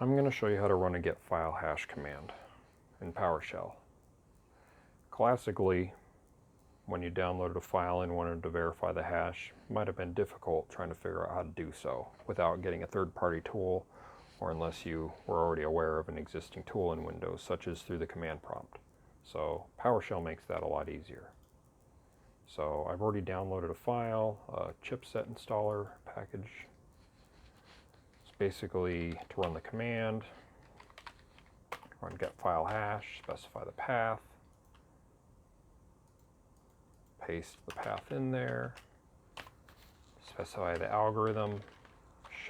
I'm going to show you how to run a get-file-hash command in PowerShell. Classically, when you downloaded a file and wanted to verify the hash, it might have been difficult trying to figure out how to do so without getting a third-party tool, or unless you were already aware of an existing tool in Windows, such as through the command prompt. So PowerShell makes that a lot easier. So I've already downloaded a file, a chipset installer package. It's basically to run the command, run get-file-hash, specify the path, paste the path in there, specify the algorithm,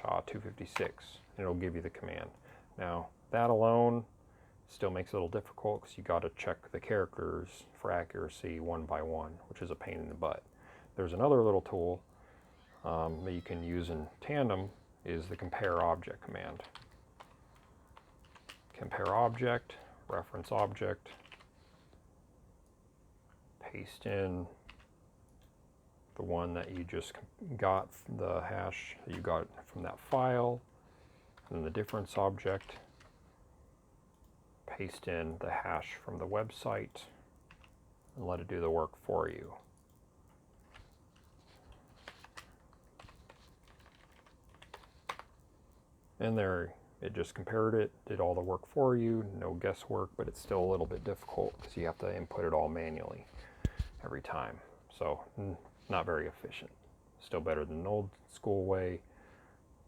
SHA-256, and it'll give you the command. Now, that alone still makes it a little difficult because you got to check the characters for accuracy one by one, which is a pain in the butt. There's another little tool that you can use in tandem, is the compare object command. Compare object, reference object, paste in the one that you just got, the hash that you got from that file, and then the difference object, paste in the hash from the website, and let it do the work for you. And there, it just compared it, did all the work for you, no guesswork, but it's still a little bit difficult because you have to input it all manually every time. So not very efficient. Still better than the old school way,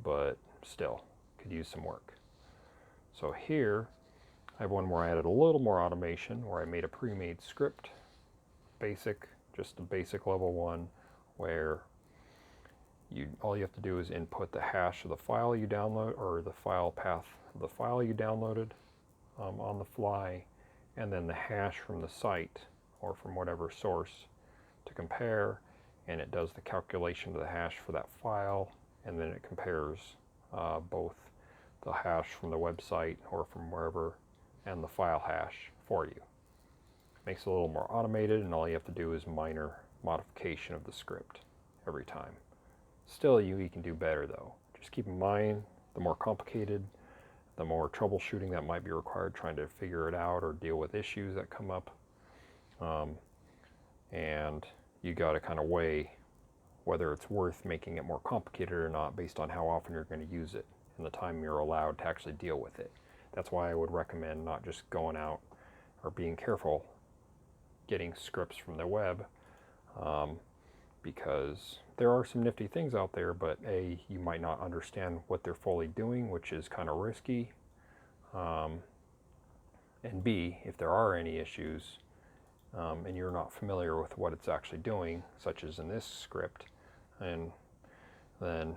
but still could use some work. So here I have one where I added a little more automation, where I made a pre-made script, basic, just a basic level one, where all you have to do is input the hash of the file you download, or the file path of the file you downloaded on the fly, and then the hash from the site or from whatever source to compare, and it does the calculation of the hash for that file, and then it compares both the hash from the website or from wherever and the file hash for you. Makes it a little more automated, and all you have to do is minor modification of the script every time. Still, you can do better though. Just keep in mind, the more complicated, the more troubleshooting that might be required trying to figure it out or deal with issues that come up. And you got to kind of weigh whether it's worth making it more complicated or not based on how often you're going to use it and the time you're allowed to actually deal with it. That's why I would recommend not just going out or being careful getting scripts from the web, because there are some nifty things out there, but A, you might not understand what they're fully doing, which is kind of risky, and B, if there are any issues and you're not familiar with what it's actually doing, such as in this script, and then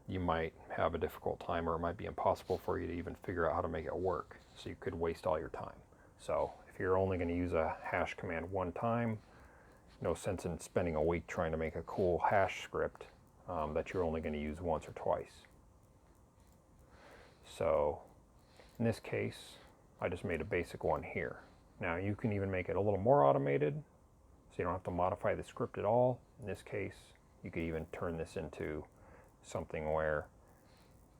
you might have a difficult time, or it might be impossible for you to even figure out how to make it work, so you could waste all your time. So if you're only going to use a hash command one time, no sense in spending a week trying to make a cool hash script that you're only going to use once or twice. So in this case, I just made a basic one here. Now you can even make it a little more automated, so you don't have to modify the script at all. In this case, you could even turn this into something where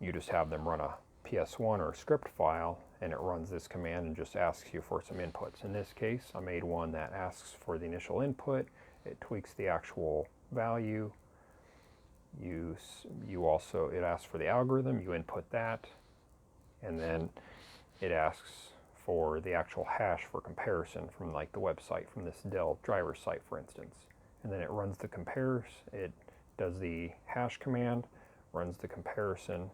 you just have them run a PS1 or a script file, and it runs this command and just asks you for some inputs. In this case, I made one that asks for the initial input, it tweaks the actual value, it asks for the algorithm, you input that, and then it asks for the actual hash for comparison from like the website, from this Dell driver site, for instance. And then it runs the compares, it does the hash command, runs the comparison,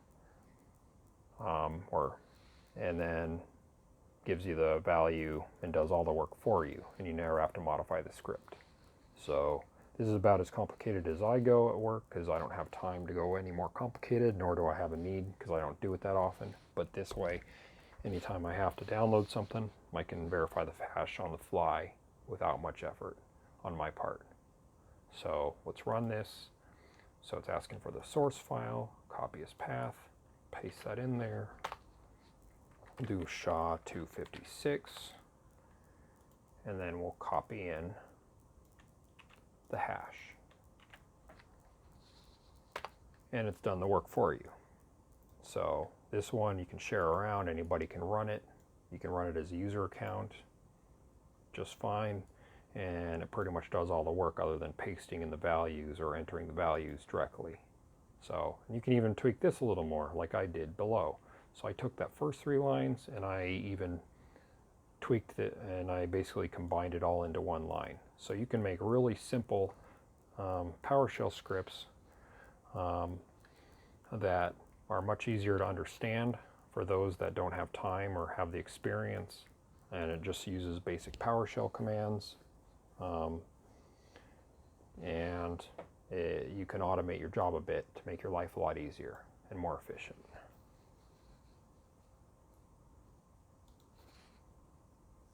and then gives you the value and does all the work for you, and you never have to modify the script. So this is about as complicated as I go at work, because I don't have time to go any more complicated, nor do I have a need, because I don't do it that often. But this way, anytime I have to download something, I can verify the hash on the fly without much effort on my part. So let's run this. So it's asking for the source file, copy as path, paste that in there, do SHA-256, and then we'll copy in the hash. And it's done the work for you. So This one you can share around, anybody can run it. You can run it as a user account just fine, and it pretty much does all the work other than pasting in the values or entering the values directly. So you can even tweak this a little more like I did below. So I took that first 3 lines and I even tweaked it, and I basically combined it all into one line. So you can make really simple PowerShell scripts that are much easier to understand for those that don't have time or have the experience, and it just uses basic PowerShell commands, and you can automate your job a bit to make your life a lot easier and more efficient.